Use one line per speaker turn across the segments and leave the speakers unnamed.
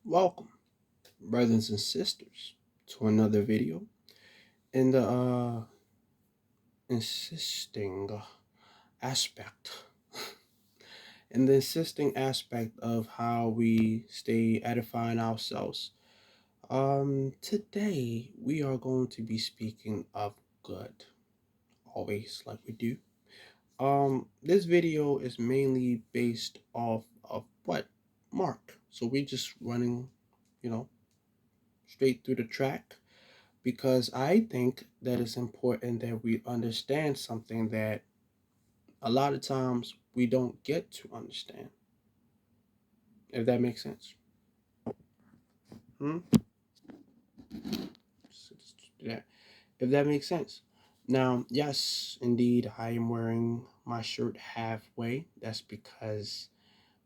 Welcome, brothers and sisters, to another video in the insisting aspect, in the insisting aspect of how we stay edifying ourselves. Today we are going to be speaking of good, always like we do. This video is mainly based off of what Mark. So we just running, you know, straight through the track because I think that it's important that we understand something that a lot of times we don't get to understand, if that makes sense. Hmm? Yeah, if that makes sense. Now, yes, indeed, I am wearing my shirt halfway. That's because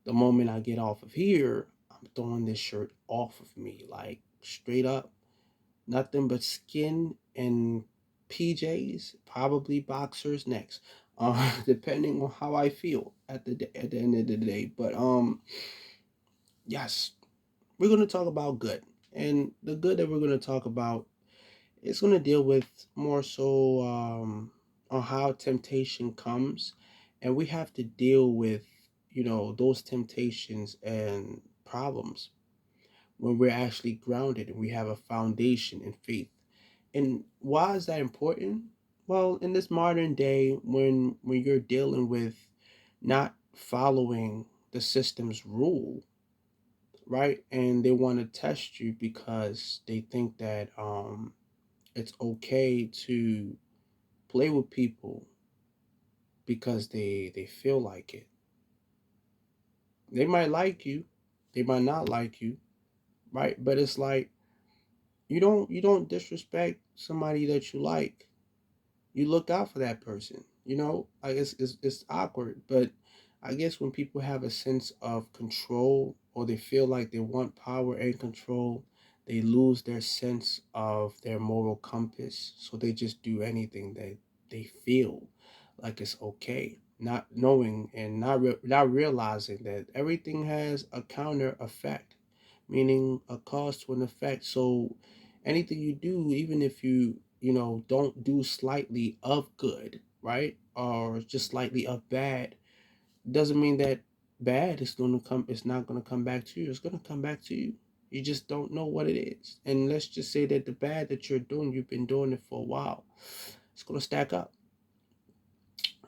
the moment I get off of here, I'm throwing this shirt off of me, like straight up. Nothing but skin and PJs, probably boxers next. Depending on how I feel at the end of the day. But yes, we're gonna talk about good, and the good that we're gonna talk about is gonna deal with more so on how temptation comes, and we have to deal with those temptations and problems when we're actually grounded and we have a foundation in faith. And why is that important? Well, in this modern day, when you're dealing with not following the system's rule, right? And they want to test you because they think that it's okay to play with people because they feel like it. They might like you, they might not like you, right? But it's like you don't disrespect somebody that you like. You look out for that person. I guess it's awkward, but I guess when people have a sense of control or they feel like they want power and control, they lose their sense of their moral compass. So they just do anything that they feel like it's okay, not knowing and not realizing that everything has a counter effect, meaning a cause to an effect. So anything you do, even if you don't do slightly of good, right, or just slightly of bad, doesn't mean that bad is going to come. It's not going to come back to you. It's going to come back to you. You just don't know what it is. And let's just say that the bad that you're doing, you've been doing it for a while. It's going to stack up.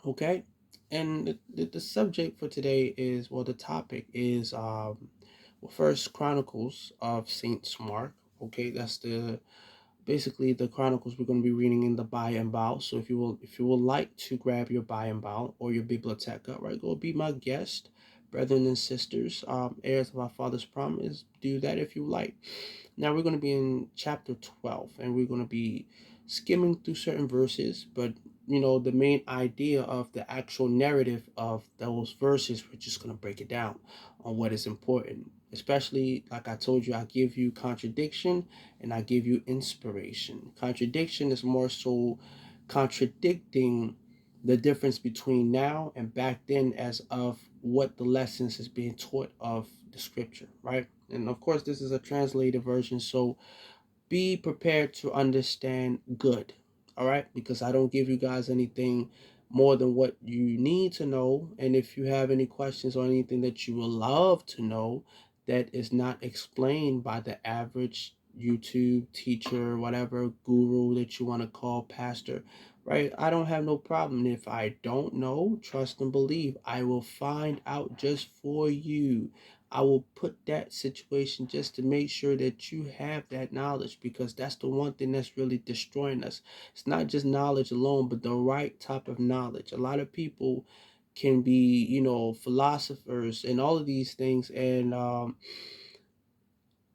Okay. And the subject for today is, well, the topic is First Chronicles of Saint Mark. Okay, that's the basically the chronicles we're going to be reading in the buy and bow. So if you will like to grab your buy and bow or your biblioteca, right, go be my guest, brethren and sisters, heirs of our father's promise. Do that if you like. Now we're going to be in chapter 12, and we're going to be skimming through certain verses, but the main idea of the actual narrative of those verses, we're just going to break it down on what is important. Especially, like I told you, I give you contradiction and I give you inspiration. Contradiction is more so contradicting the difference between now and back then as of what the lessons is being taught of the scripture, right? And of course, this is a translated version, so be prepared to understand good, all right? Because I don't give you guys anything more than what you need to know. And if you have any questions or anything that you would love to know that is not explained by the average YouTube teacher, whatever guru that you want to call pastor, right? I don't have no problem. If I don't know, trust and believe, I will find out just for you. I will put that situation just to make sure that you have that knowledge, because that's the one thing that's really destroying us. It's not just knowledge alone, but the right type of knowledge. A lot of people can be, philosophers and all of these things, and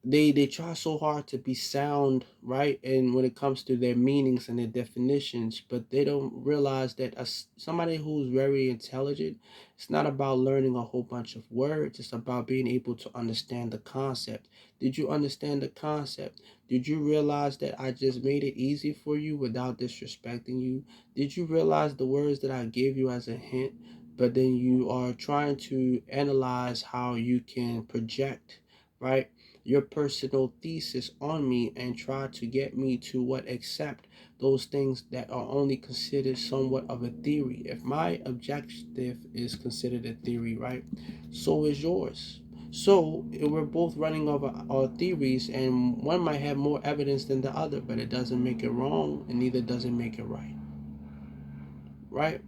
they try so hard to be sound, right, and when it comes to their meanings and their definitions, but they don't realize that somebody who's very intelligent, it's not about learning a whole bunch of words. It's about being able to understand the concept. Did you understand the concept? Did you realize that I just made it easy for you without disrespecting you? Did you realize the words that I gave you as a hint, but then you are trying to analyze how you can project right? Your personal thesis on me and try to get me to what accept those things that are only considered somewhat of a theory. If my objective is considered a theory, right, so is yours. So we're both running over our theories, and one might have more evidence than the other, but it doesn't make it wrong, and neither does it make it right. Right?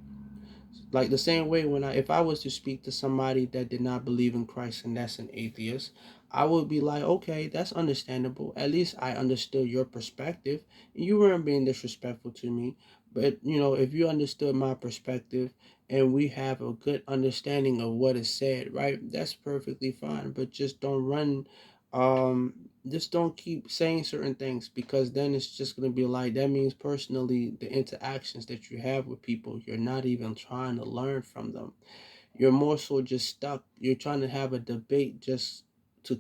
Like the same way when if I was to speak to somebody that did not believe in Christ and that's an atheist, I would be like, okay, that's understandable. At least I understood your perspective. You weren't being disrespectful to me. But if you understood my perspective and we have a good understanding of what is said, right? That's perfectly fine. But um just don't keep saying certain things, because then it's just going to be like that means personally the interactions that you have with people, you're not even trying to learn from them. You're more so just stuck. You're trying to have a debate just to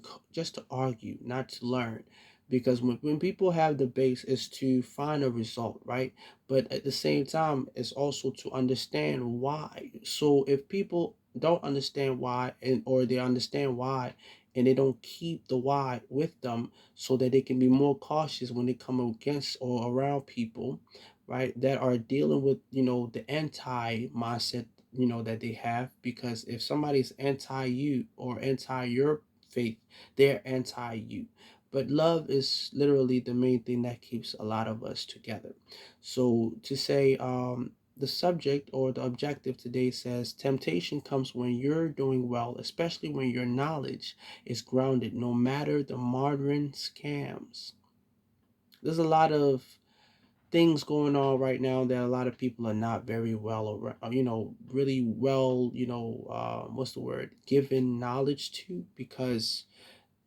argue, not to learn. Because when people have debates, it's to find a result, right? But at the same time, it's also to understand why. So if people don't understand why, and or they understand why and they don't keep the why with them, so that they can be more cautious when they come against or around people, right, that are dealing with the anti mindset that they have. Because if somebody's anti you or anti your faith, they're anti you. But love is literally the main thing that keeps a lot of us together. So to say, the subject or the objective today says temptation comes when you're doing well, especially when your knowledge is grounded, no matter the modern scams. There's a lot of things going on right now that a lot of people are not very well around, really well, what's the word, given knowledge to. Because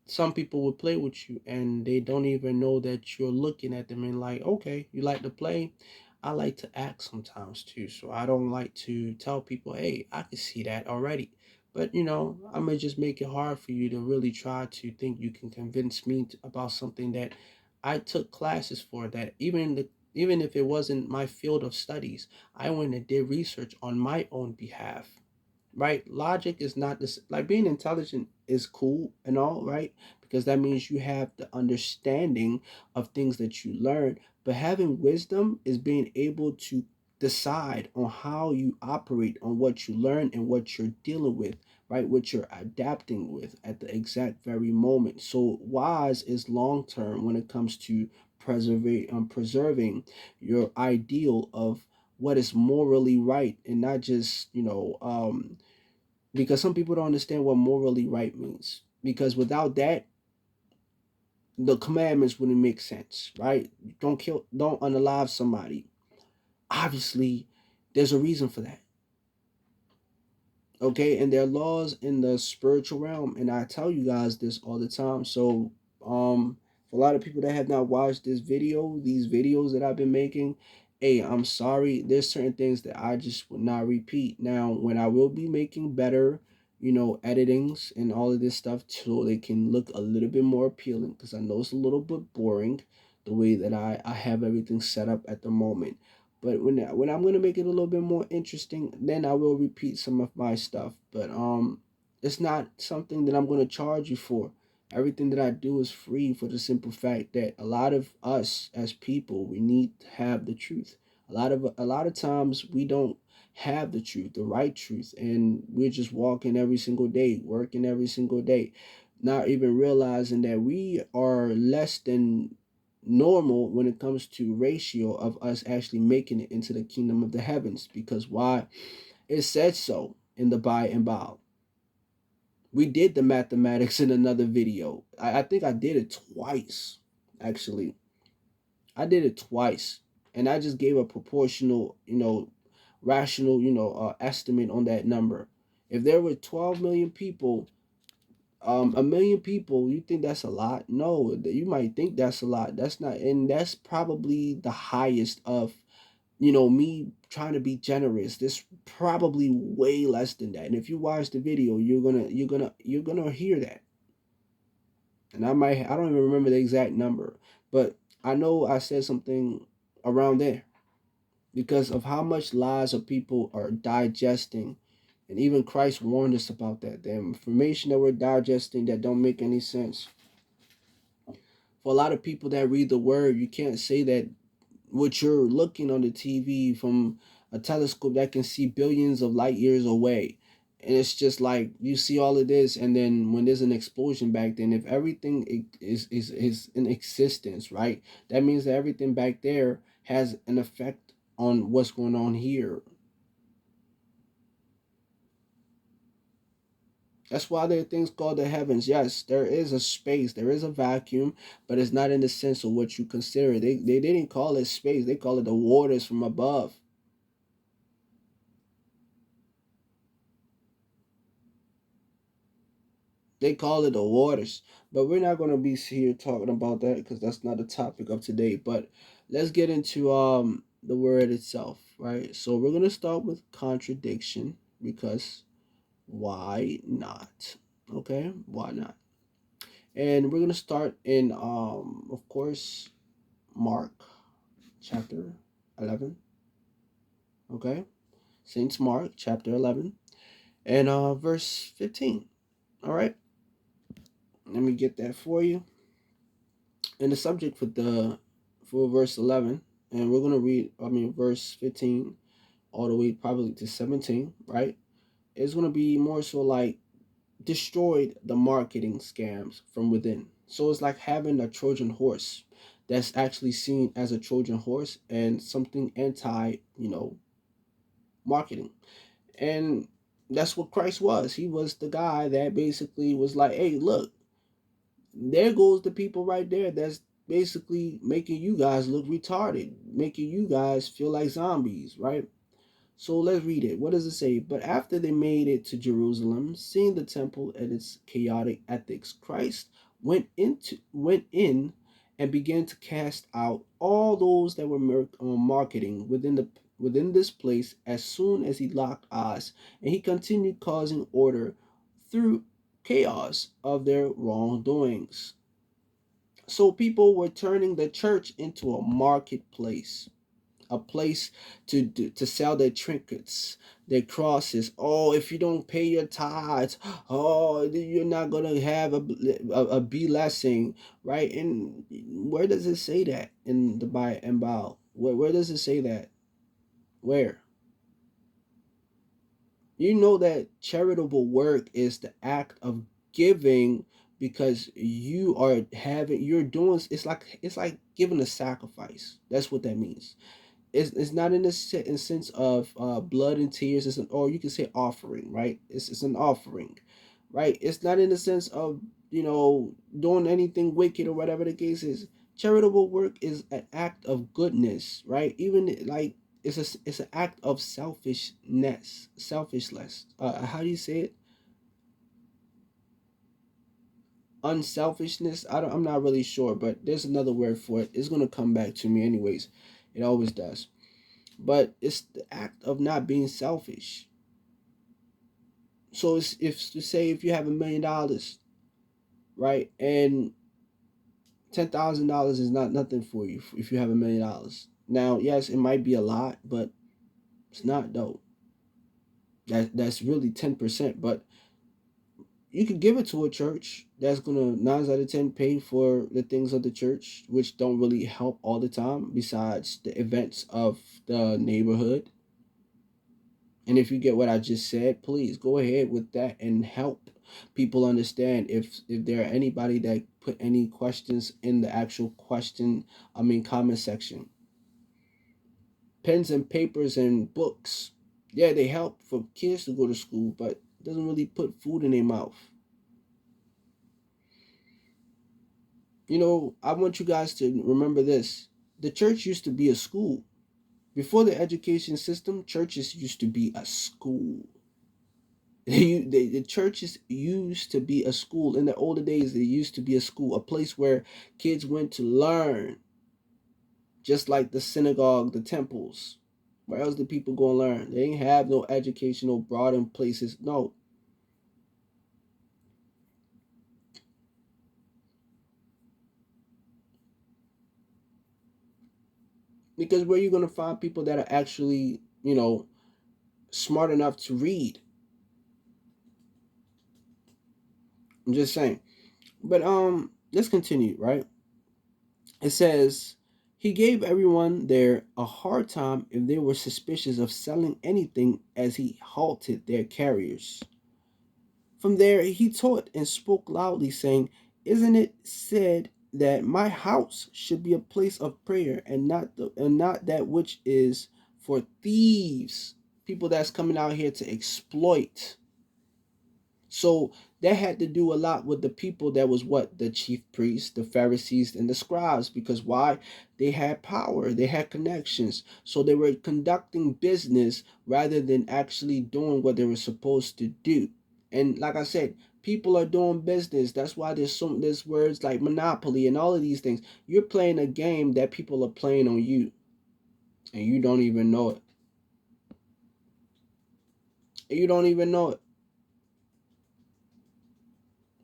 some people will play with you and they don't even know that you're looking at them and like, okay, you like to play. I like to act sometimes too. So I don't like to tell people, hey, I can see that already. But I'm gonna just make it hard for you to really try to think you can convince me about something that I took classes for, that even if it wasn't my field of studies, I went and did research on my own behalf, right? Logic is not this, like being intelligent is cool and all, right? Because that means you have the understanding of things that you learn. But having wisdom is being able to decide on how you operate on what you learn and what you're dealing with, right? What you're adapting with at the exact very moment. So wise is long term when it comes to preserving your ideal of what is morally right, and not just because some people don't understand what morally right means, because without that the commandments wouldn't make sense, right? Don't kill, don't unalive somebody. Obviously there's a reason for that. Okay, and there are laws in the spiritual realm, and I tell you guys this all the time. So for a lot of people that have not watched these videos that I've been making, hey, I'm sorry, there's certain things that I just would not repeat. Now when I will be making better editings and all of this stuff, so they can look a little bit more appealing, because I know it's a little bit boring the way that I have everything set up at the moment. But when I'm gonna make it a little bit more interesting, then I will repeat some of my stuff. But it's not something that I'm gonna charge you for. Everything that I do is free, for the simple fact that a lot of us as people, we need to have the truth. A lot of times we don't have the truth, the right truth, and we're just walking every single day, working every single day, not even realizing that we are less than normal when it comes to ratio of us actually making it into the kingdom of the heavens. Because why? It said so in the by and by. We did the mathematics in another video. I think I did it twice. Actually, I did it twice, and I just gave a proportional, rational, estimate on that number. If there were 12 million people, a million people, you think that's a lot? No, you might think that's a lot. That's not, and that's probably the highest of, me trying to be generous. This probably way less than that. And if you watch the video, you're gonna hear that. And I don't even remember the exact number, but I know I said something around there, because of how much lies of people are digesting And even Christ warned us about that. The information that we're digesting that don't make any sense. For a lot of people that read the word, you can't say that what you're looking on the TV from a telescope that can see billions of light years away. And it's just like you see all of this, and then when there's an explosion back then, if everything is in existence, right? That means that everything back there has an effect on what's going on here. That's why there are things called the heavens. Yes, there is a space, there is a vacuum, but it's not in the sense of what you consider. They didn't call it space, they call it the waters from above. They call it the waters. But we're not going to be here talking about that because that's not the topic of today. But let's get into the word itself, right? So we're going to start with contradiction because why not? Okay? Why not? And we're going to start in of course Mark chapter 11, okay? Saint Mark chapter 11 and verse 15. All right? Let me get that for you. And the subject for verse 11, and we're going to read, verse 15 all the way probably to 17, right? It's going to be more so like destroyed the marketing scams from within. So it's like having a Trojan horse that's actually seen as a Trojan horse and something anti, marketing. And that's what Christ was. He was the guy that basically was like, hey, look, there goes the people right there that's basically making you guys look retarded, making you guys feel like zombies, right? So let's read it. What does it say? But after they made it to Jerusalem, seeing the temple and its chaotic ethics, Christ went in and began to cast out all those that were marketing within this place as soon as he locked eyes, and he continued causing order through chaos of their wrongdoings. So people were turning the church into a marketplace, a place to sell their trinkets, their crosses. Oh, if you don't pay your tithes, oh, you're not gonna have a blessing, right? And where does it say that in the Bible? Where does it say that? Where? You know that charitable work is the act of giving because you're doing, it's like giving a sacrifice. That's what that means. It's not in the in sense of blood and tears. Or you can say offering, right? It's an offering, right? It's not in the sense of doing anything wicked or whatever the case is. Charitable work is an act of goodness, right? Even like it's an act of selfishness. How do you say it? Unselfishness. I'm not really sure, but there's another word for it. It's gonna come back to me anyways. It always does. But it's the act of not being selfish. So it's if to say if you have $1 million, right, and $10,000 is not nothing for you if you have $1 million. Now, yes, it might be a lot, but it's not though. That's really 10%. But you could give it to a church that's gonna 9 out of 10 pay for the things of the church, which don't really help all the time. Besides the events of the neighborhood. And if you get what I just said, please go ahead with that and help people understand. If there are anybody that put any questions in the actual comment section. Pens and papers and books, yeah, they help for kids to go to school, but it doesn't really put food in their mouth. I want you guys to remember this. The church used to be a school. Before the education system, churches used to be a school. The churches used to be a school. In the older days, they used to be a school, a place where kids went to learn, just like the synagogue, the temples. Where else did people go and learn? They didn't have no educational broadened places. No, because where you gonna find people that are actually, smart enough to read? I'm just saying. But let's continue, right? It says he gave everyone there a hard time if they were suspicious of selling anything as he halted their carriers. From there he taught and spoke loudly, saying, "Isn't it said that my house should be a place of prayer and not that which is for thieves, people that's coming out here to exploit?" So that had to do a lot with the people that was what? The chief priests, the Pharisees, and the scribes. Because why? They had power, they had connections. So they were conducting business rather than actually doing what they were supposed to do. And like I said, people are doing business. That's why there's words like monopoly and all of these things. You're playing a game that people are playing on you, and you don't even know it. You don't even know it.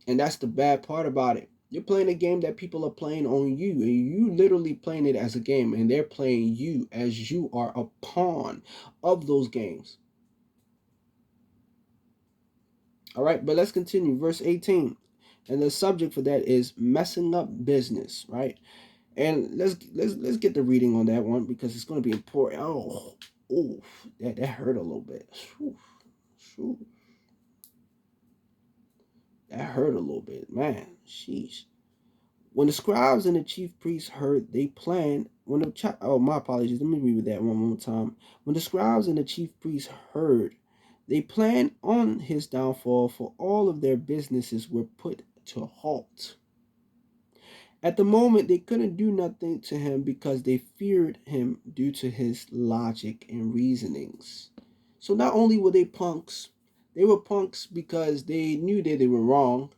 And that's the bad part about it. You're playing a game that people are playing on you, and you literally playing it as a game, and they're playing you as you are a pawn of those games. All right, but let's continue. Verse 18. And the subject for that is messing up business, right? And let's get the reading on that one because it's going to be important. Oh, that hurt a little bit. Whew, that hurt a little bit, man. Sheesh. When the scribes and the chief priests heard, they planned. Oh, my apologies. Let me read that one more time. When the scribes and the chief priests heard, they planned on his downfall, for all of their businesses were put to halt. At the moment, they couldn't do nothing to him because they feared him due to his logic and reasonings. So not only were they were punks because they knew that they were wrong,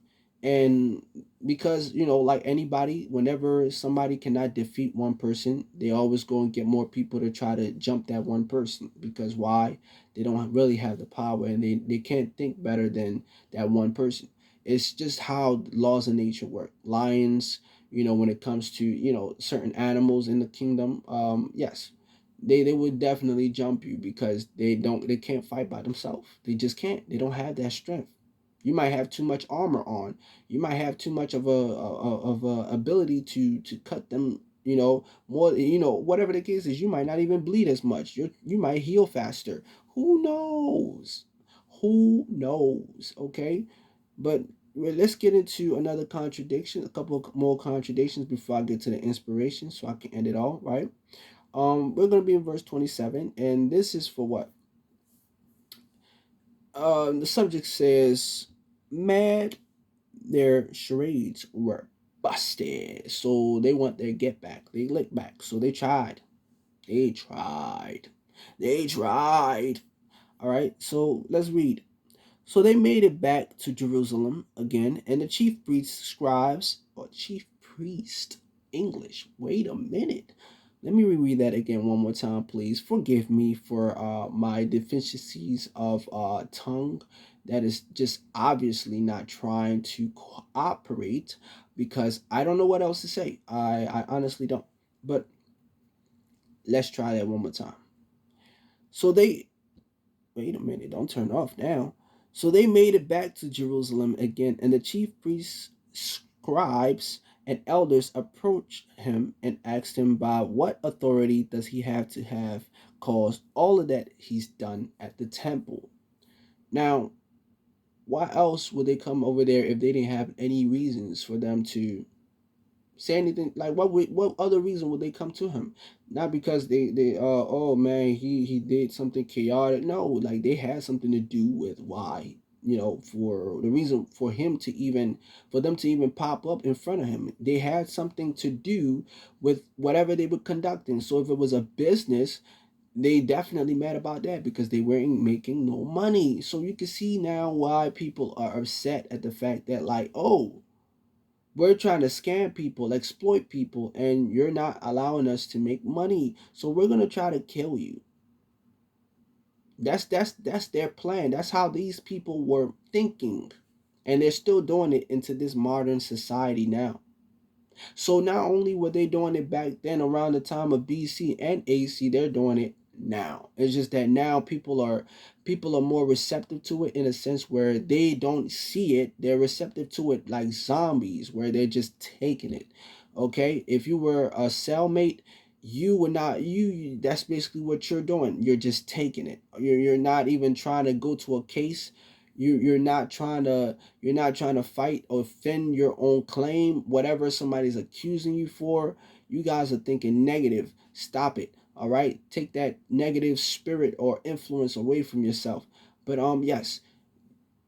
and because like anybody, whenever somebody cannot defeat one person, they always go and get more people to try to jump that one person. Because why? They don't really have the power, and they can't think better than that one person. It's just how laws of nature work. Lions, when it comes to certain animals in the kingdom, yes, they would definitely jump you because they can't fight by themselves. They just can't. They don't have that strength. You might have too much armor on. You might have too much of a ability to cut them, more, whatever the case is. You might not even bleed as much. You might heal faster. Who knows? Who knows? Okay. But let's get into another contradiction, a couple more contradictions before I get to the inspiration, so I can end it all, right? We're gonna be in verse 27, and this is for what? The subject says, "Mad, their charades were busted, so they want their get back. They lick back, so they tried. They tried. They tried." All right, so let's read. So they made it back to Jerusalem again, and the chief priests, scribes, or chief priest, English. Wait a minute. Let me reread that again one more time, please. Forgive me for my deficiencies of tongue. That is just obviously not trying to cooperate because I don't know what else to say. I honestly don't. But let's try that one more time. So they Wait a minute, don't turn off now. So they made it back to Jerusalem again, and the chief priests, scribes, and elders approached him and asked him, by what authority does he have caused all of that he's done at the temple? Now, why else would they come over there if they didn't have any reasons for them to say anything? Like what other reason would they come to him? Not because they oh man, he did something chaotic. No, like they had something to do with why, for the reason for them to even pop up in front of him. They had something to do with whatever they were conducting. So if it was a business, they definitely mad about that because they weren't making no money. So you can see now why people are upset at the fact that, like, oh, we're trying to scam people, exploit people, and you're not allowing us to make money. So we're gonna try to kill you. That's their plan. That's how these people were thinking. And they're still doing it into this modern society now. So not only were they doing it back then around the time of BC and AC, they're doing it now. It's just that now people are more receptive to it in a sense where they don't see it. They're receptive to it like zombies, where they're just taking it. Okay, if you were a cellmate, you would not that's basically what you're doing. You're just taking it. You're not even trying to go to a case. You're not trying to fight or defend your own claim, whatever somebody's accusing you for. You guys are thinking negative. Stop it. All right, take that negative spirit or influence away from yourself. But yes,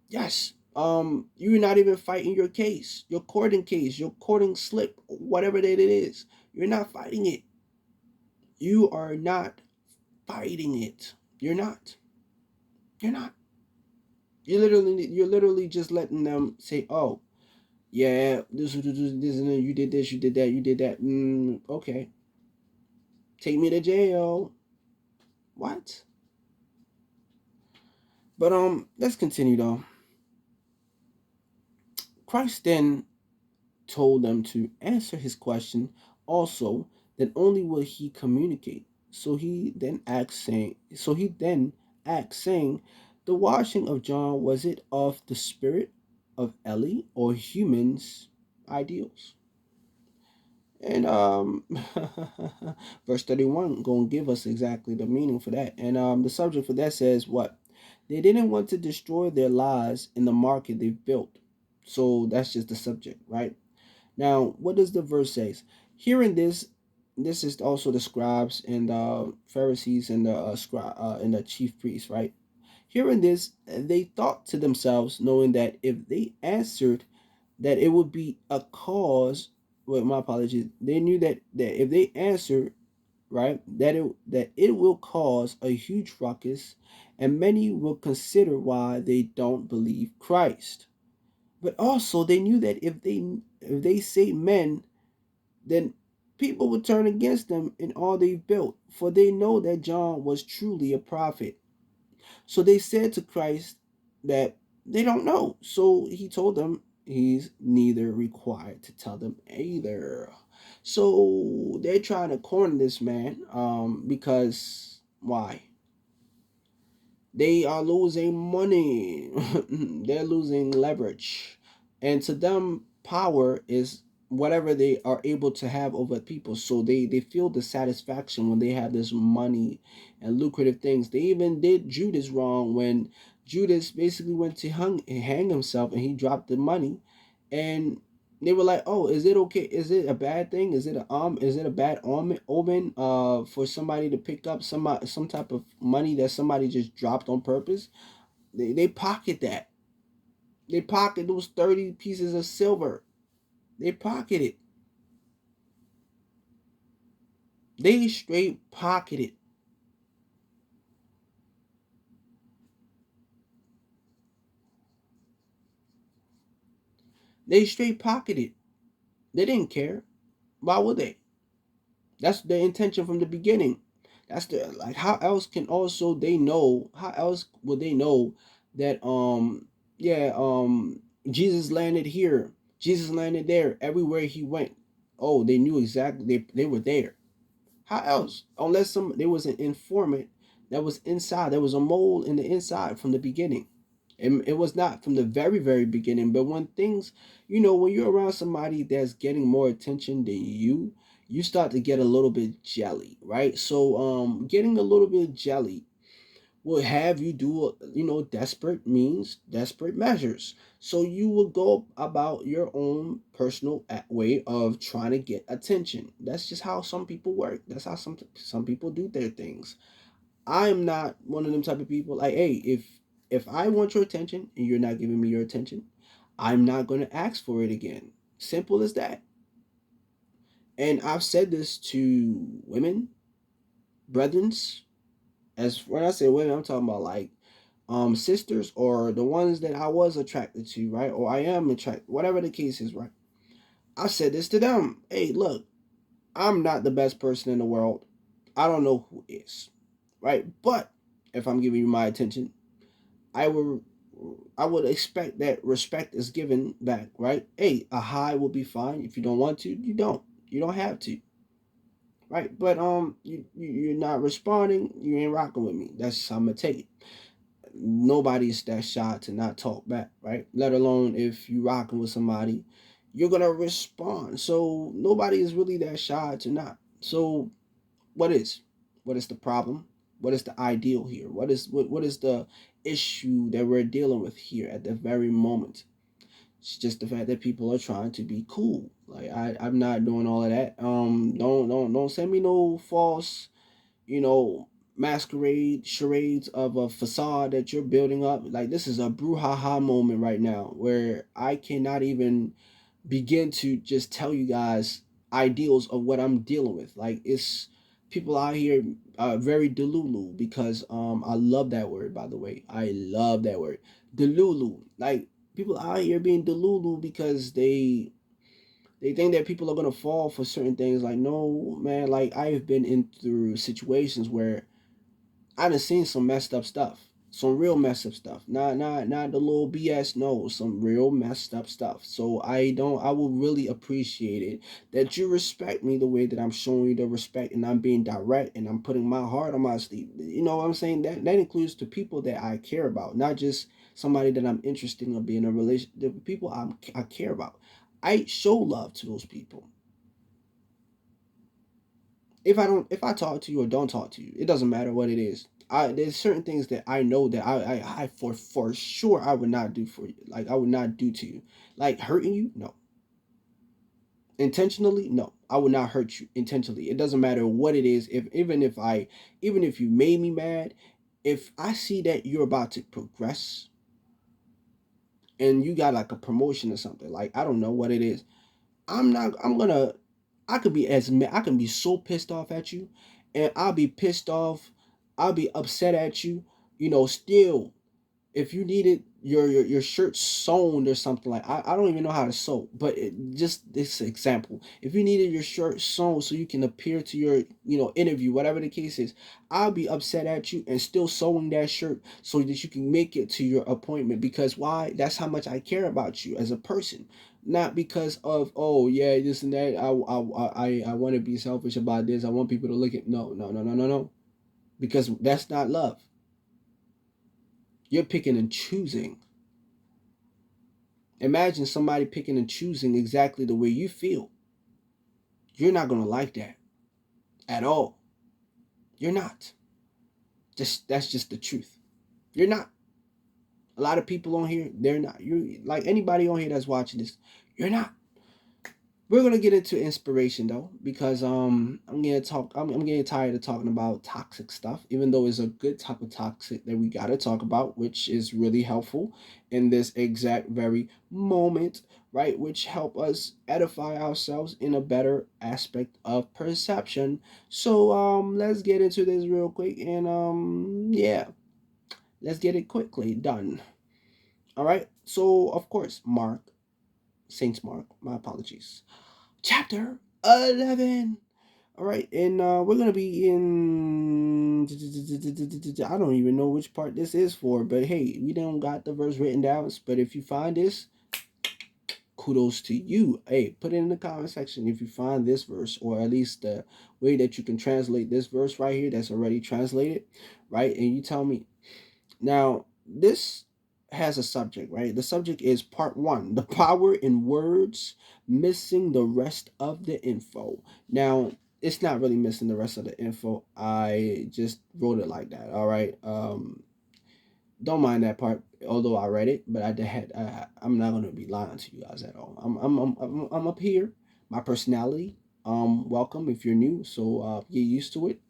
yes, you're not even fighting your case, your courting slip, whatever that it is. You're not fighting it. You are not fighting it. You're not. You're not. You're literally just letting them say, "Oh, yeah, this, you did this, you did that, you did that." Okay, take me to jail. What? But let's continue though. Christ then told them to answer his question also, then only will he communicate. So he then asked saying, the washing of John, was it of the spirit of Eli or humans ideals? And verse 31 gonna give us exactly the meaning for that. And the subject for that says what? They didn't want to destroy their lives in the market they've built. So that's just the subject, right? Now, what does the verse say? Hearing this is also the scribes and the Pharisees and the and the chief priests, right? Hearing this, they thought to themselves, knowing that if they answered, that it would be a cause. Well, my apologies. They knew that if they answered, right, that it will cause a huge ruckus, and many will consider why they don't believe Christ. But also, they knew that if they say men, then people would turn against them in all they've built, for they know that John was truly a prophet. So they said to Christ that they don't know. So he told them he's neither required to tell them either. So they're trying to corner this man, because why? They are losing money. They're losing leverage. And to them, power is whatever they are able to have over people. So they feel the satisfaction when they have this money and lucrative things. They even did Judas wrong when Judas basically went to hang himself and he dropped the money. And they were like, "Oh, is it okay? Is it a bad thing? Is it a bad omen for somebody to pick up some type of money that somebody just dropped on purpose?" They pocket that. They pocket those 30 pieces of silver. They pocket it. They straight pocket it. They straight pocket it. They didn't care. Why would they? That's the intention from the beginning. That's the like. How else can also they know? How else would they know that yeah Jesus landed here, Jesus landed there, everywhere he went? Oh, they knew exactly. They were there. How else? Unless there was an informant that was inside. There was a mole in the inside from the beginning. It was not from the very, very beginning. But when things, when you're around somebody that's getting more attention than you start to get a little bit jelly, right? So getting a little bit jelly will have you do, desperate means desperate measures. So you will go about your own personal way of trying to get attention. That's just how some people work. That's how some people do their things. I'm not one of them type of people. Like, hey, if I want your attention and you're not giving me your attention, I'm not going to ask for it again. Simple as that. And I've said this to women, brethrens. As when I say women, I'm talking about like sisters or the ones that I was attracted to, right? Or I am attracted, whatever the case is, right? I said this to them. Hey, look, I'm not the best person in the world. I don't know who is, right? But if I'm giving you my attention, I will I would expect that respect is given back, right? Hey, a high will be fine. If you don't want to, you don't. You don't have to, right? But you're not responding. You ain't rocking with me. That's how I'm gonna take it. Nobody's that shy to not talk back, right? Let alone if you rocking with somebody, you're gonna respond. So nobody is really that shy to not. So what is what is the problem? What is the ideal here? What is the issue that we're dealing with here at the very moment? It's just the fact that people are trying to be cool. Like I'm not doing all of that. Don't send me no false, you know, masquerade charades of a facade that you're building up. Like this is a brouhaha moment right now where I cannot even begin to just tell you guys ideals of what I'm dealing with. Like it's people out here very delulu because I love that word, by the way. I love that word. Delulu. Like people out here being delulu because they think that people are gonna fall for certain things. Like, no, man, like I've been in through situations where I done seen some messed up stuff. Some real messed up stuff. Not the little BS, no, some real messed up stuff. So I will really appreciate it that you respect me the way that I'm showing you the respect and I'm being direct and I'm putting my heart on my sleeve. You know what I'm saying? That includes the people that I care about, not just somebody that I'm interested in being in a relation. The people I care about. I show love to those people. If I talk to you or don't talk to you, it doesn't matter what it is. There's certain things that I know that I for sure I would not do for you. Like I would not do to you. Like hurting you, no. Intentionally, no. I would not hurt you intentionally. It doesn't matter what it is. If even if you made me mad, if I see that you're about to progress and you got like a promotion or something, like I don't know what it is, I'm gonna I could be I can be so pissed off at you and I'll be pissed off, I'll be upset at you, still if you needed your shirt sewn or something, like I don't even know how to sew, but just this example, if you needed your shirt sewn so you can appear to your interview, whatever the case is, I'll be upset at you and still sewing that shirt so that you can make it to your appointment. Because why? That's how much I care about you as a person, not because of, oh yeah, this and that. I want to be selfish about this. I want people to look at, no, because that's not love. You're picking and choosing. Imagine somebody picking and choosing exactly the way you feel. You're not going to like that at all. You're not. Just that's just the truth. You're not. A lot of people on here, they're not. You like anybody on here that's watching this, you're not. We're gonna get into inspiration though, because I'm getting tired of talking about toxic stuff, even though it's a good type of toxic that we gotta talk about, which is really helpful in this exact very moment, right? Which help us edify ourselves in a better aspect of perception. So let's get into this real quick and yeah, let's get it quickly done. All right. So of course, Saints Mark, my apologies. Chapter 11. All right, and we're gonna be in. I don't even know which part this is for, but hey, we don't got the verse written down. But if you find this, kudos to you. Hey, put it in the comment section if you find this verse, or at least the way that you can translate this verse right here that's already translated, right? And you tell me. Now, this has a subject, right? The subject is part one, the power in words, missing the rest of the info. Now, it's not really missing the rest of the info. I just wrote it like that. All right. Don't mind that part, although I read it, but I'm not gonna be lying to you guys at all. I'm up here. My personality. Welcome if you're new. So get used to it.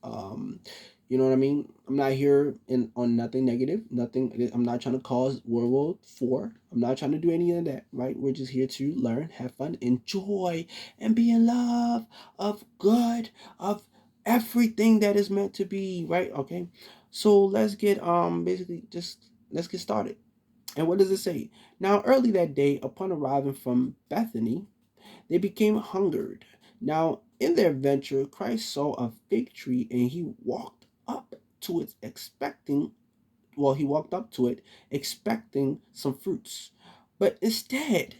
You know what I mean. I'm not here on nothing negative. Nothing. I'm not trying to cause World War IV. I'm not trying to do any of that. Right. We're just here to learn, have fun, enjoy, and be in love of good, of everything that is meant to be. Right. Okay. So let's get basically just let's get started. And what does it say? Now early that day, upon arriving from Bethany, they became hungered. Now in their venture, Christ saw a fig tree and he walked up to it he walked up to it expecting some fruits. But instead,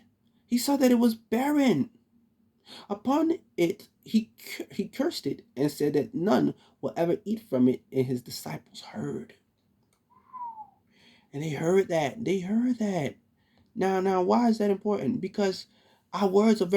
he saw that it was barren Upon it, he cursed it and said that none will ever eat from it. And his disciples heard, and they heard that. They heard that. Now, why is that important? Because our words are are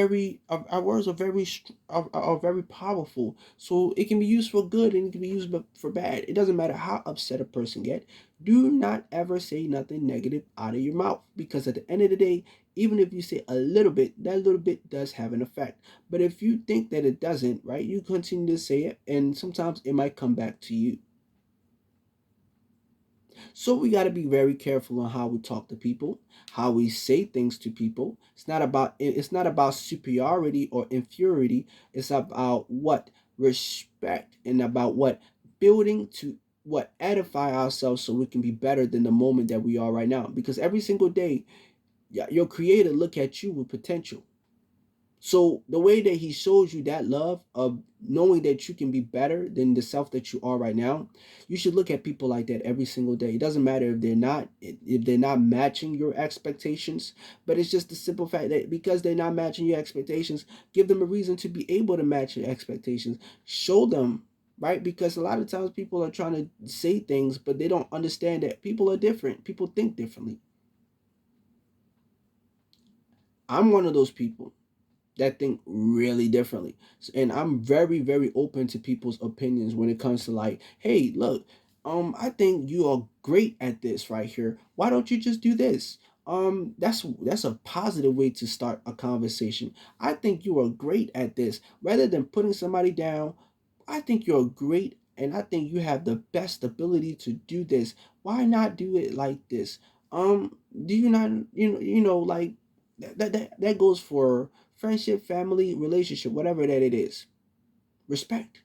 very powerful. So it can be used for good and it can be used for bad. It doesn't matter how upset a person get. Do not ever say nothing negative out of your mouth, because at the end of the day, even if you say a little bit, that little bit does have an effect. But if you think that it doesn't, right, you continue to say it, and sometimes it might come back to you. So we got to be very careful on how we talk to people, how we say things to people. It's not about superiority or inferiority. It's about what respect, and about what building to what edify ourselves so we can be better than the moment that we are right now. Because every single day, your creator look at you with potential. So the way that he shows you that love of knowing that you can be better than the self that you are right now, you should look at people like that every single day. It doesn't matter if they're not matching your expectations, but it's just the simple fact that because they're not matching your expectations, give them a reason to be able to match your expectations. Show them, right? Because a lot of times people are trying to say things, but they don't understand that people are different. People think differently. I'm one of those people that think really differently. And I'm very, very open to people's opinions when it comes to like, hey, look, I think you are great at this right here. Why don't you just do this? That's a positive way to start a conversation. I think you are great at this. Rather than putting somebody down, I think you're great and I think you have the best ability to do this. Why not do it like this? Do you not like that goes for friendship, family, relationship, whatever that it is. Respect,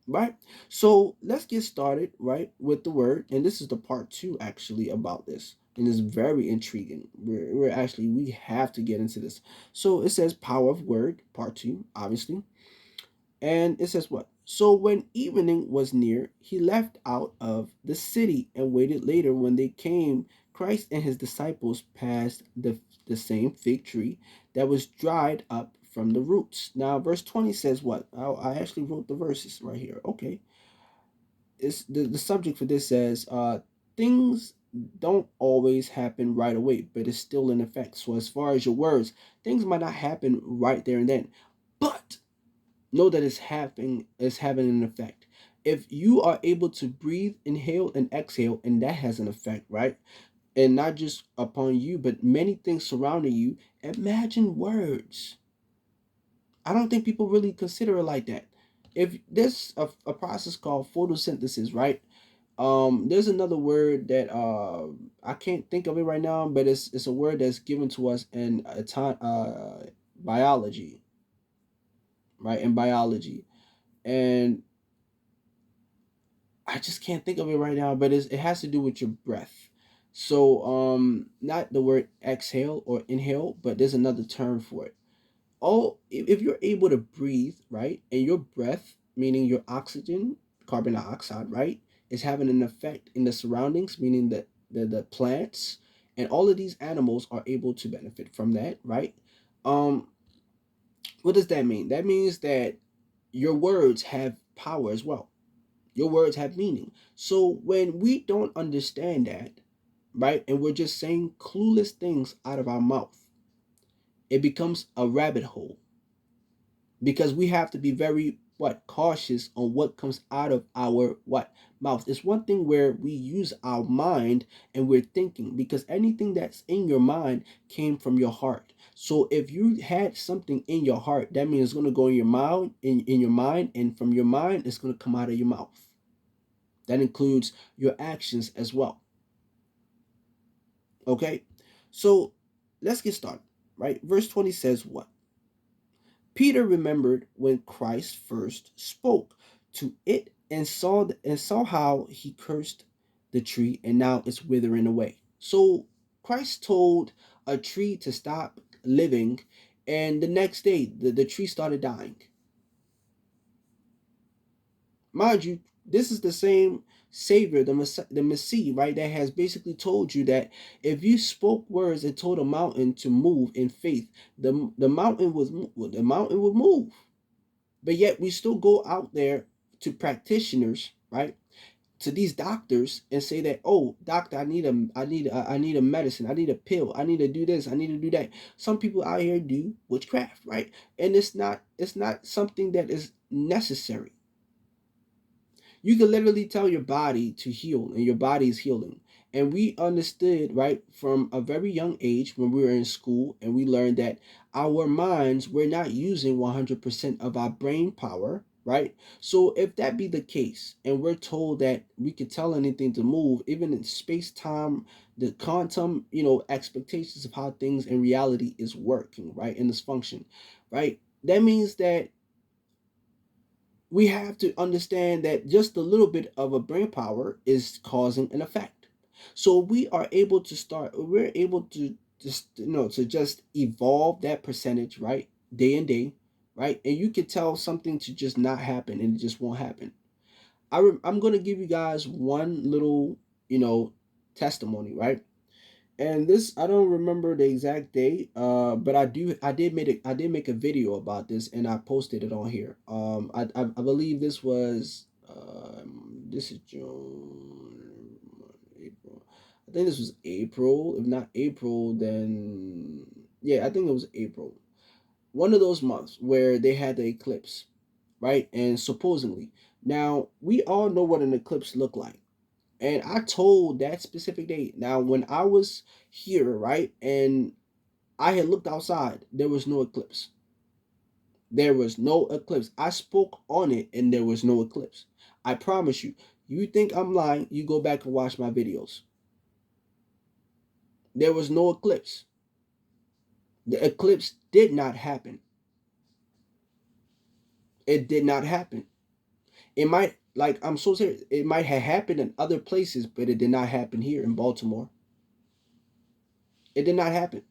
right? So let's get started, right, with the word. And this is the part two actually about this. And it's very intriguing. We have to get into this. So it says power of word, part two, obviously. And it says what? So when evening was near, he left out of the city and waited later when they came. Christ and his disciples passed the same fig tree that was dried up from the roots. Now, verse 20 says what? I actually wrote the verses right here. Okay. It's the subject for this says things don't always happen right away, but it's still in effect. So as far as your words, things might not happen right there and then. But know that it's having an effect. If you are able to breathe, inhale and exhale, and that has an effect, right? And not just upon you, but many things surrounding you. Imagine words. I don't think people really consider it like that. If there's a process called photosynthesis, right? There's another word that I can't think of it right now, but it's a word that's given to us in a time biology, right? In biology, and I just can't think of it right now, but it has to do with your breath. So not the word exhale or inhale, but there's another term for it. Oh, if you're able to breathe, right, and your breath, meaning your oxygen, carbon dioxide, right, is having an effect in the surroundings, meaning that the plants and all of these animals are able to benefit from that, right? Um, what does that mean? That means that your words have power as well. Your words have meaning. So when we don't understand that, right, and we're just saying clueless things out of our mouth, it becomes a rabbit hole, because we have to be very what cautious on what comes out of our what mouth. It's one thing where we use our mind and we're thinking, because anything that's in your mind came from your heart. So if you had something in your heart, that means it's going to go in your mouth, in your mind, and from your mind it's going to come out of your mouth. That includes your actions as well. Okay? So let's get started, right? Verse 20 says what? Peter remembered when Christ first spoke to it and saw how he cursed the tree and now it's withering away. So Christ told a tree to stop living, and the next day the tree started dying. Mind you, This is the same Savior, the Messiah, right? That has basically told you that if you spoke words and told a mountain to move in faith, the mountain the mountain would move. But yet we still go out there to practitioners, right? To these doctors and say that, oh, doctor, I need a medicine, I need a pill, I need to do this, I need to do that. Some people out here do witchcraft, right? And it's not something that is necessary. You can literally tell your body to heal, and your body is healing. And we understood, right, from a very young age when we were in school, and we learned that our minds, we're not using 100% of our brain power, right? So if that be the case, and we're told that we can tell anything to move, even in space time, the quantum, expectations of how things in reality is working, right, in this function, right? That means that we have to understand that just a little bit of a brain power is causing an effect. So we're able to just evolve that percentage, right? Day and day, right? And you could tell something to just not happen and it just won't happen. I'm going to give you guys one little, testimony, right? And this, I don't remember the exact date, but I did make a video about this and I posted it on here. I believe this is June, April. I think this was April. If not April, then yeah, I think it was April. One of those months where they had the eclipse, right? And supposedly, now we all know what an eclipse looked like, and I told that specific date. Now, when I was here, right, and I had looked outside, there was no eclipse. There was no eclipse. I spoke on it and there was no eclipse. I promise you. You think I'm lying, you go back and watch my videos. There was no eclipse. The eclipse did not happen. It did not happen. It might, like, I'm so serious, it might have happened in other places, but it did not happen here in Baltimore. It did not happen.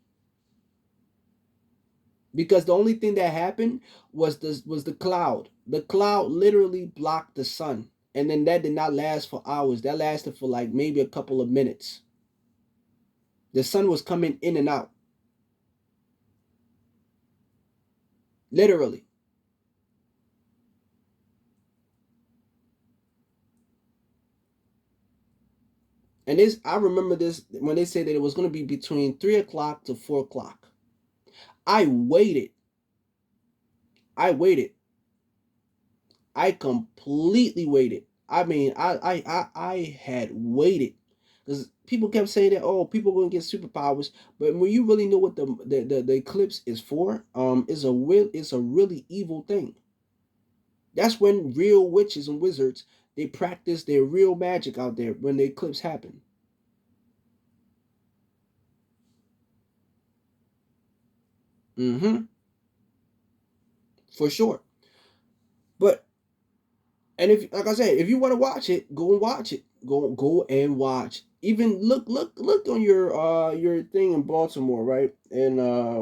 Because the only thing that happened was the cloud. The cloud literally blocked the sun, and then that did not last for hours. That lasted for like maybe a couple of minutes. The sun was coming in and out, literally. And this, I remember this when they said that it was going to be between 3 o'clock to 4 o'clock. I waited. I waited. I completely waited. I mean, I had waited because people kept saying that, oh, people are gonna get superpowers, but when you really know what the eclipse is for, it's a really evil thing. That's when real witches and wizards, they practice their real magic out there when the eclipse happen. Mm-hmm. For sure. But and if, like I said, if you want to watch it, go and watch it. Go and watch. Even look on your thing in Baltimore, right? And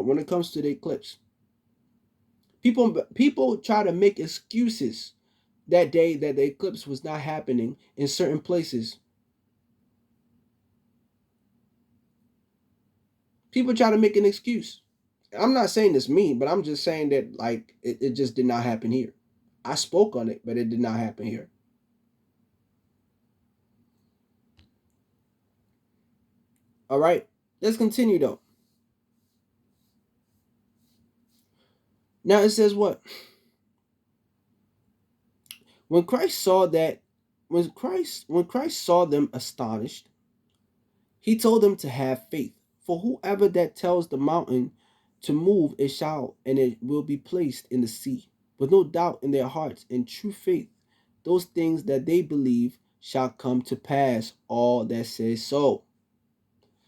when it comes to the eclipse, people try to make excuses that day that the eclipse was not happening in certain places. People try to make an excuse. I'm not saying it's me, but I'm just saying that like it just did not happen here. I spoke on it, but it did not happen here. All right, let's continue though. Now it says what? When Christ saw that, when Christ saw them astonished, he told them to have faith. For whoever that tells the mountain to move, it shall, and it will be placed in the sea. With no doubt in their hearts, in true faith, those things that they believe shall come to pass. All that says so.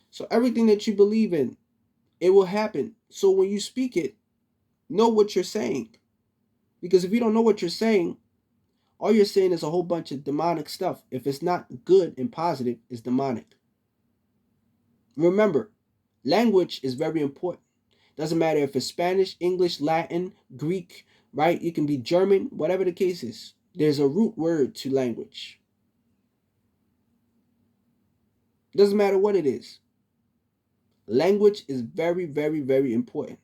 So everything that you believe in, it will happen. So when you speak it, know what you're saying. Because if you don't know what you're saying, all you're saying is a whole bunch of demonic stuff. If it's not good and positive, it's demonic. Remember, language is very important. Doesn't matter if it's Spanish, English, Latin, Greek, right? You can be German, whatever the case is. There's a root word to language. Doesn't matter what it is. Language is very, very, very important.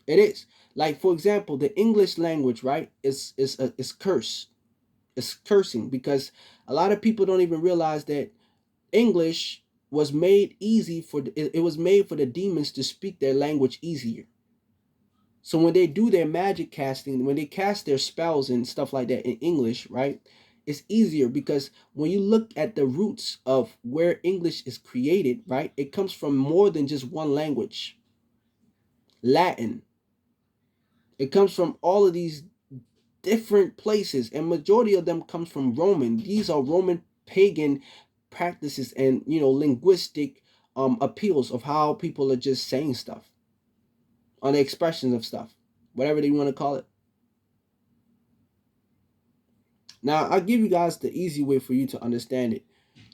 It is. Like for example, the English language, right? Is curse. It's cursing because a lot of people don't even realize that English was made easy for it was made for the demons to speak their language easier. So when they do their magic casting, when they cast their spells and stuff like that in English, right? It's easier because when you look at the roots of where English is created, right? It comes from more than just one language. Latin. It comes from all of these different places, and majority of them comes from Roman. These are Roman pagan practices and linguistic appeals of how people are just saying stuff, on the expressions of stuff, whatever they want to call it. Now I'll give you guys the easy way for you to understand it.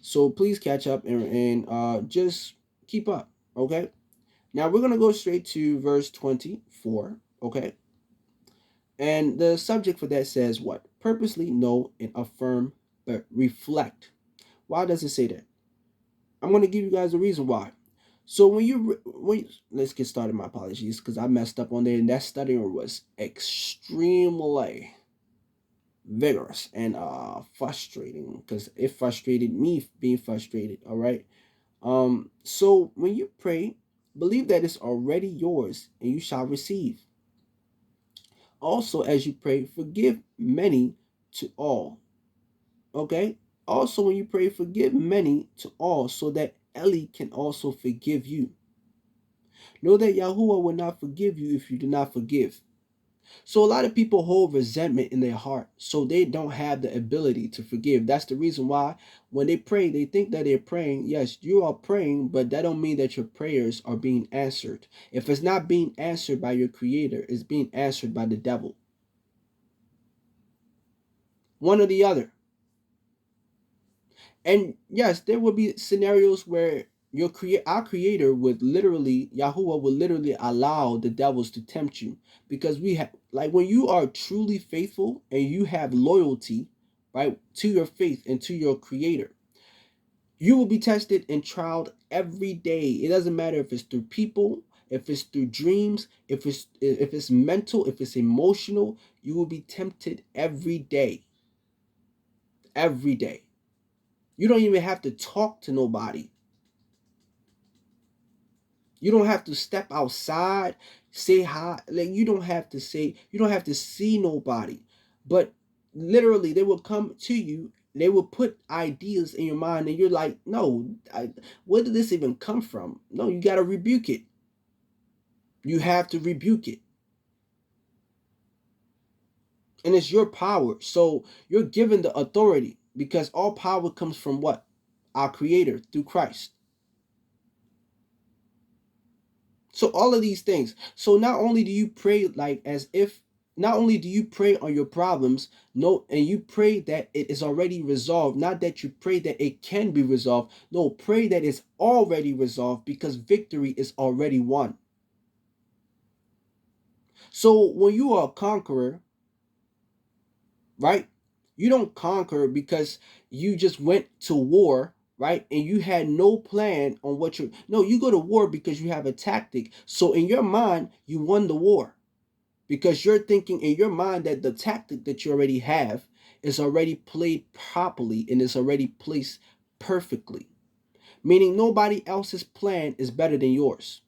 So please catch up and just keep up. Okay. Now we're gonna go straight to verse 24. Okay. And the subject for that says what? Purposely know and affirm, but reflect. Why does it say that? I'm going to give you guys a reason why. So let's get started. My apologies because I messed up on there, and that studying was extremely vigorous and frustrating because it frustrated me being frustrated. All right. So when you pray, believe that it's already yours and you shall receive. Also, as you pray, forgive many to all. Okay? Also, when you pray, forgive many to all, so that Eli can also forgive you. Know that Yahuwah will not forgive you if you do not forgive. So a lot of people hold resentment in their heart, so they don't have the ability to forgive. That's the reason why when they pray, they think that they're praying. Yes, you are praying, but that don't mean that your prayers are being answered. If it's not being answered by your creator, it's being answered by the devil. One or the other. And yes, there will be scenarios where our creator would literally, Yahuwah would literally allow the devils to tempt you. Because we have, like, when you are truly faithful and you have loyalty, right, to your faith and to your creator, you will be tested and trialed every day. It doesn't matter if it's through people, if it's through dreams, if it's mental, if it's emotional, you will be tempted every day. Every day. You don't even have to talk to nobody. You don't have to step outside, say hi. Like you don't have to see nobody. But literally, they will come to you. They will put ideas in your mind, and you're like, no, where did this even come from? No, you got to rebuke it. You have to rebuke it. And it's your power. So you're given the authority because all power comes from what? Our Creator through Christ. So all of these things. So not only do you pray not only do you pray on your problems, no, and you pray that it is already resolved, not that you pray that it can be resolved. No, pray that it's already resolved because victory is already won. So when you are a conqueror, right? You don't conquer because you just went to war, right? And you had no plan on what you no, you go to war because you have a tactic. So in your mind, you won the war because you're thinking in your mind that the tactic that you already have is already played properly and is already placed perfectly. Meaning nobody else's plan is better than yours.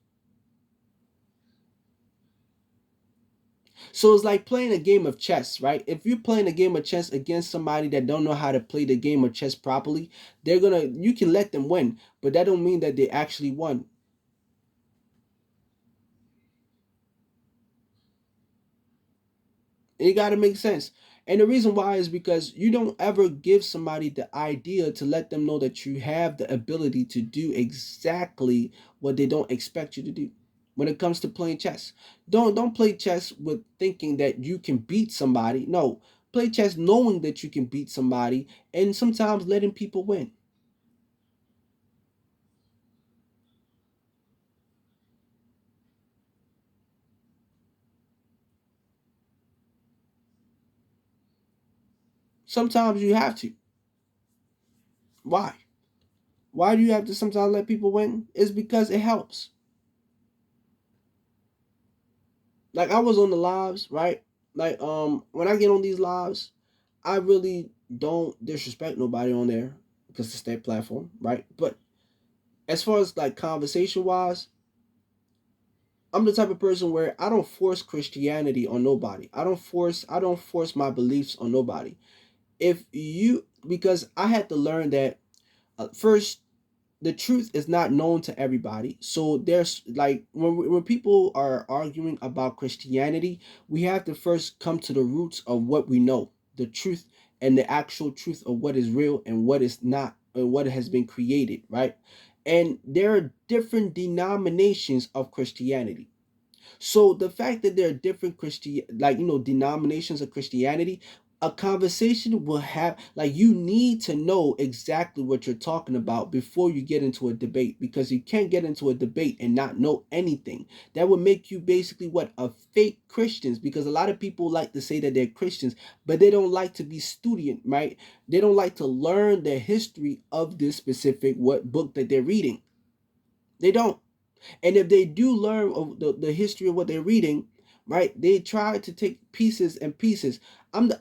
So it's like playing a game of chess, right? If you're playing a game of chess against somebody that don't know how to play the game of chess properly, you can let them win, but that don't mean that they actually won. It got to make sense. And the reason why is because you don't ever give somebody the idea to let them know that you have the ability to do exactly what they don't expect you to do. When it comes to playing chess, don't play chess with thinking that you can beat somebody. No, play chess knowing that you can beat somebody and sometimes letting people win. Sometimes you have to. Why? Why do you have to sometimes let people win? It's because it helps. Like I was on the lives, right? Like when I get on these lives, I really don't disrespect nobody on there because it's their platform, right? But as far as like conversation wise, I'm the type of person where I don't force Christianity on nobody. I don't force my beliefs on nobody. If you because I had to learn that first the truth is not known to everybody. So there's like when people are arguing about Christianity, we have to first come to the roots of what we know, the truth and the actual truth of what is real and what is not and what has been created, right? And there are different denominations of Christianity. So the fact that there are different denominations of Christianity, a conversation will have like you need to know exactly what you're talking about before you get into a debate because you can't get into a debate and not know anything. That would make you basically what a fake Christians because a lot of people like to say that they're Christians, but they don't like to be student, right? They don't like to learn the history of this specific what book that they're reading. They don't. And if they do learn of the history of what they're reading, right, they try to take pieces and pieces.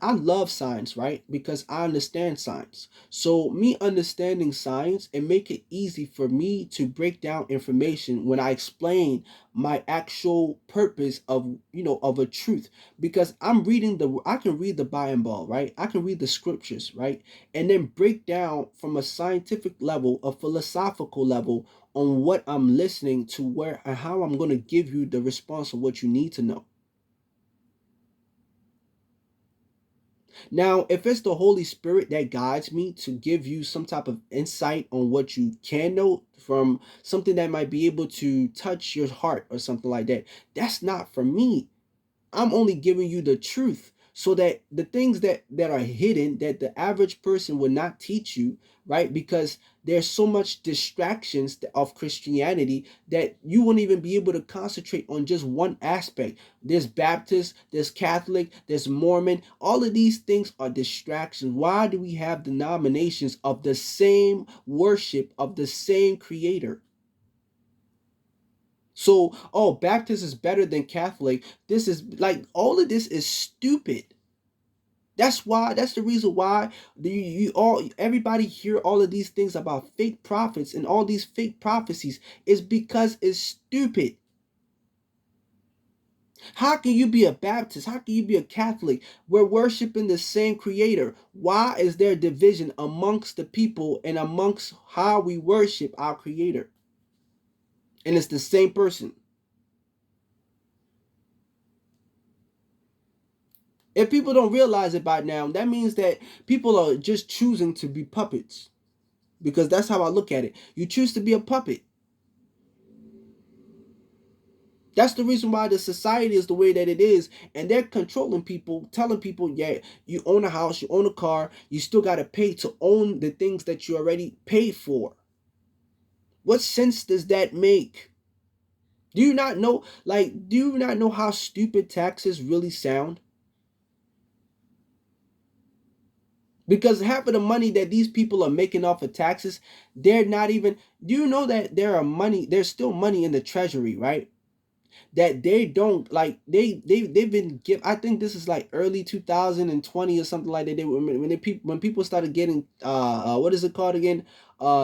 I love science, right? Because I understand science. So me understanding science and make it easy for me to break down information when I explain my actual purpose of of a truth. Because I can read the Bible, right? I can read the scriptures, right? And then break down from a scientific level, a philosophical level on what I'm listening to where and how I'm going to give you the response of what you need to know. Now, if it's the Holy Spirit that guides me to give you some type of insight on what you can know from something that might be able to touch your heart or something like that, that's not for me. I'm only giving you the truth so that the things that are hidden that the average person would not teach you, right? Because there's so much distractions of Christianity that you won't even be able to concentrate on just one aspect. There's Baptist, there's Catholic, there's Mormon. All of these things are distractions. Why do we have denominations of the same worship of the same creator? So, oh, Baptist is better than Catholic. This is like all of this is stupid. That's the reason why you all everybody hear all of these things about fake prophets and all these fake prophecies is because it's stupid. How can you be a Baptist? How can you be a Catholic? We're worshiping the same creator. Why is there division amongst the people and amongst how we worship our creator? And it's the same person. If people don't realize it by now, that means that people are just choosing to be puppets. Because that's how I look at it. You choose to be a puppet. That's the reason why the society is the way that it is. And they're controlling people, telling people, yeah, you own a house, you own a car, you still got to pay to own the things that you already paid for. What sense does that make? Do you not know how stupid taxes really sound? Because half of the money that these people are making off of taxes, they're not even. Do you know that there's still money in the treasury, right? That they don't like. They've been give. I think this is like early 2020 or something like that. When people started getting what is it called again?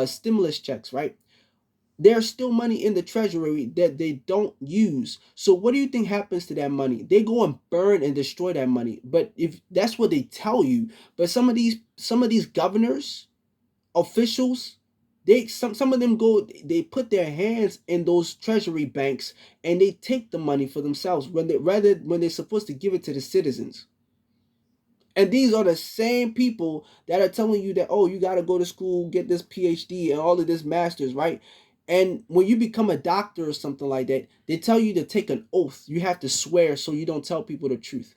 Stimulus checks, right? There's still money in the treasury that they don't use. So what do you think happens to that money? They go and burn and destroy that money. But if that's what they tell you, but some of these governors, officials, some of them go they put their hands in those treasury banks and they take the money for themselves when they're supposed to give it to the citizens. And these are the same people that are telling you that, oh, you got to go to school, get this PhD and all of this master's, right? And when you become a doctor or something like that, they tell you to take an oath. You have to swear so you don't tell people the truth.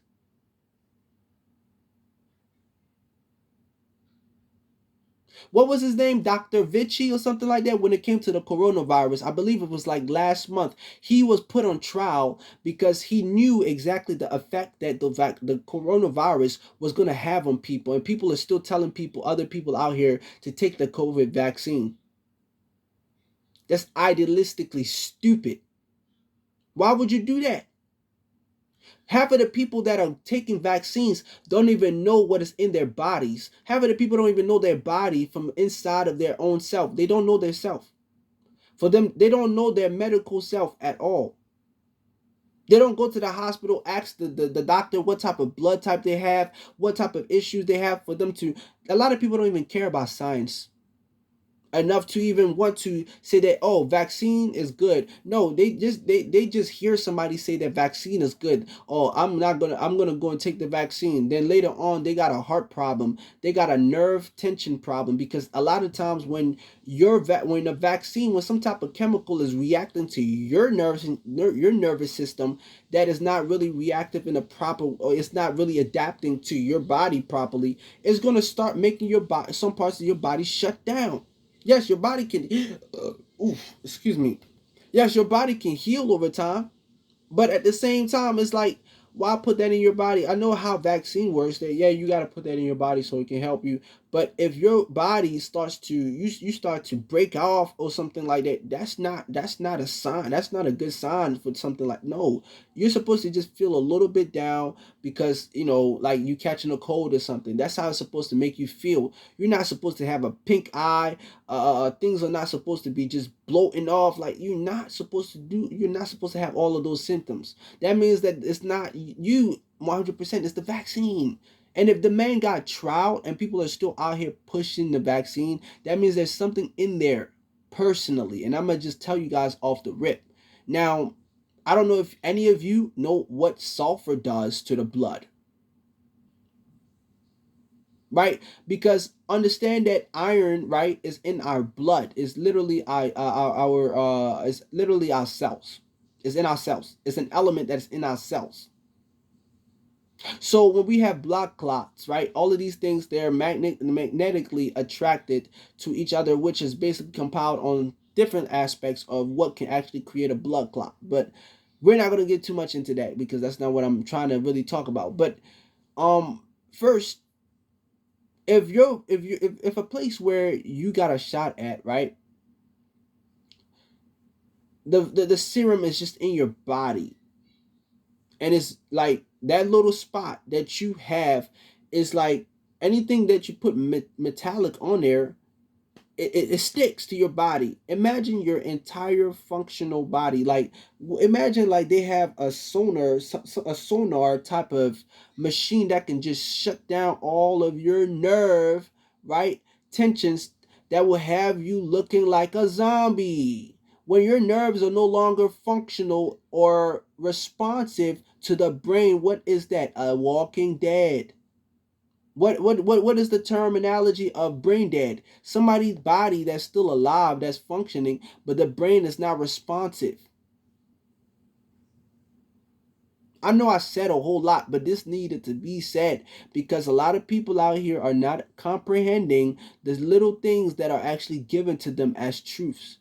What was his name? Dr. Vichy or something like that. When it came to the coronavirus, I believe it was like last month. He was put on trial because he knew exactly the effect that the coronavirus was going to have on people, and people are still telling people, other people out here, to take the COVID vaccine. That's idealistically stupid. Why would you do that? Half of the people that are taking vaccines don't even know what is in their bodies. Half of the people don't even know their body from inside of their own self. They don't know their self. For them, they don't know their medical self at all. They don't go to the hospital, ask the doctor what type of blood type they have, what type of issues they have, for them to. A lot of people don't even care about science enough to even want to say that, oh, vaccine is good. No, they just hear somebody say that vaccine is good. Oh, I'm gonna go and take the vaccine. Then later on they got a heart problem, they got a nerve tension problem, because a lot of times when when a vaccine, when some type of chemical is reacting to your nerves and your nervous system, that is not really reactive in a proper, or it's not really adapting to your body properly, it's going to start making your body, some parts of your body, shut down. Yes, your body can. Excuse me. Yes, your body can heal over time, but at the same time, it's like, why put that in your body? I know how vaccine works. That, yeah, you got to put that in your body so it can help you. But if your body starts to, you start to break off or something like that, that's not a sign. That's not a good sign for something like, no. You're supposed to just feel a little bit down because, like you catching a cold or something. That's how it's supposed to make you feel. You're not supposed to have a pink eye. Things are not supposed to be just bloating off. Like, you're not supposed to have all of those symptoms. That means that it's not you 100%, it's the vaccine. And if the man got trialed and people are still out here pushing the vaccine, that means there's something in there personally. And I'm going to just tell you guys off the rip. Now, I don't know if any of you know what sulfur does to the blood, right? Because understand that iron, right, is in our blood. It's literally it's literally our cells. It's in our cells. It's an element that's in our cells. So when we have blood clots, right, all of these things, they're magnetically attracted to each other, which is basically compiled on different aspects of what can actually create a blood clot. But we're not going to get too much into that because that's not what I'm trying to really talk about. But first, if a place where you got a shot at, right, the serum is just in your body, and it's like that little spot that you have is like anything that you put metallic on there, it sticks to your body. Imagine your entire functional body. Like, imagine like they have a sonar type of machine that can just shut down all of your nerve, right, tensions, that will have you looking like a zombie when your nerves are no longer functional or responsive to the brain. What is that? A walking dead. What is the terminology of brain dead? Somebody's body that's still alive, that's functioning, but the brain is not responsive. I know I said a whole lot, but this needed to be said because a lot of people out here are not comprehending the little things that are actually given to them as truths.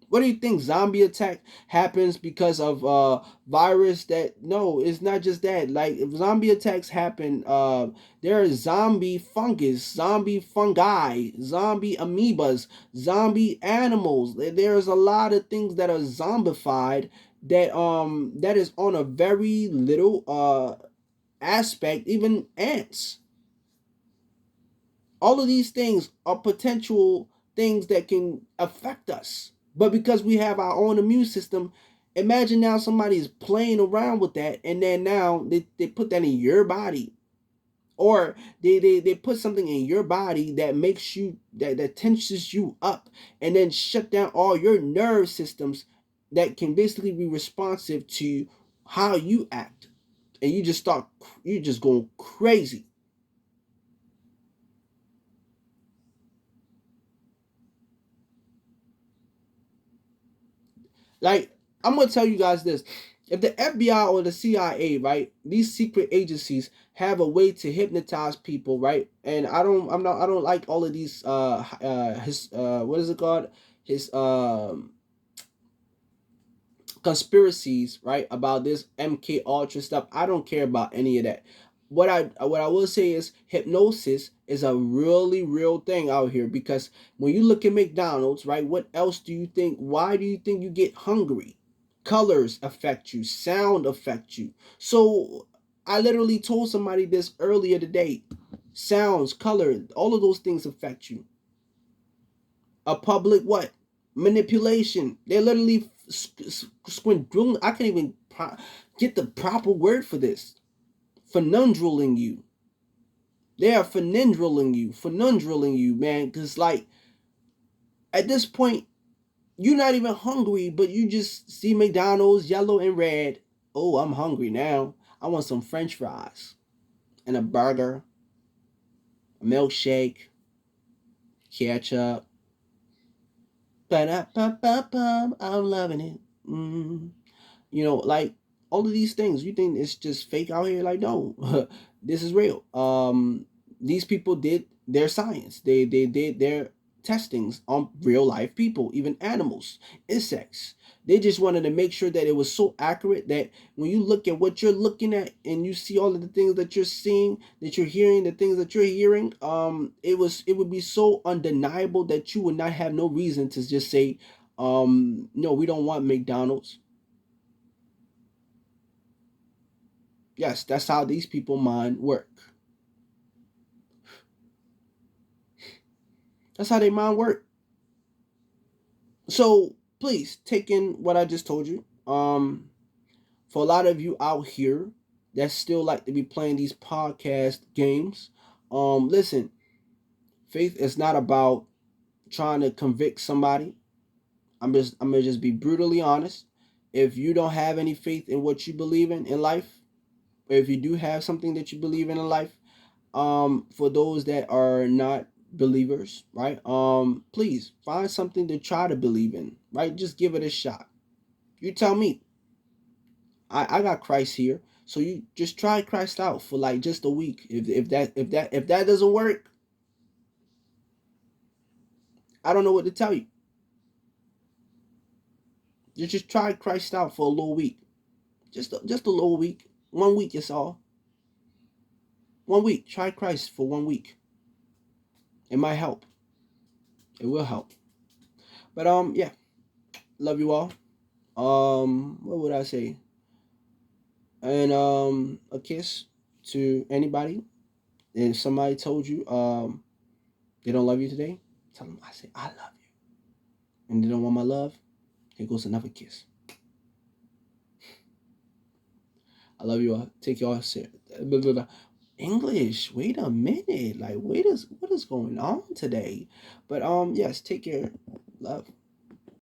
What do you think? Zombie attack happens because of virus? That, no, it's not just that. Like, if zombie attacks happen, there is zombie fungus, zombie fungi, zombie amoebas, zombie animals. There's a lot of things that are zombified, that is on a very little aspect. Even ants. All of these things are potential things that can affect us. But because we have our own immune system, imagine now somebody is playing around with that, and then now they put that in your body. Or they put something in your body that makes you, that tenses you up, and then shut down all your nerve systems that can basically be responsive to how you act. And you just going crazy. Like, I'm gonna tell you guys this. If the FBI or the CIA, right, these secret agencies have a way to hypnotize people, right? And I don't like all of these his what is it called? His conspiracies, right, about this MK Ultra stuff. I don't care about any of that. What I will say is hypnosis is a really real thing out here, because when you look at McDonald's, right, what else do you think? Why do you think you get hungry? Colors affect you, sound affect you. So I literally told somebody this earlier today. Sounds, color, all of those things affect you. A public what? Manipulation. They're literally squindling. I can't even get the proper word for this. Funundruling you. They are funundruling you, man. Because, like, at this point, you're not even hungry, but you just see McDonald's yellow and red. Oh, I'm hungry now. I want some French fries and a burger, a milkshake, ketchup. I'm loving it. Like all of these things. You think it's just fake out here? Like, no, this is real. These people did their science. They did their testings on real life people, even animals, insects. They just wanted to make sure that it was so accurate that when you look at what you're looking at and you see all of the things that you're seeing, that you're hearing, the things that you're hearing, it would be so undeniable that you would not have no reason to just say, no, we don't want McDonald's. Yes, that's how these people mind work. That's how they mind work. So please take in what I just told you. For a lot of you out here that still like to be playing these podcast games, listen, faith is not about trying to convict somebody. I'm gonna just be brutally honest. If you don't have any faith in what you believe in life, or if you do have something that you believe in life, for those that are not believers, right, please find something to try to believe in, right? Just give it a shot. You tell me. I got Christ here, so you just try Christ out for like just a week. If that doesn't work, I don't know what to tell you. You just try Christ out for a little week. Just a little week. 1 week is all. 1 week. Try Christ for 1 week. It might help. It will help. But yeah. Love you all. What would I say? And a kiss to anybody. And if somebody told you they don't love you today, tell them I say I love you. And they don't want my love, here goes another kiss. I love you all. Take y'all serious. English. Wait a minute. Like, what is going on today? But yes, take care. Love.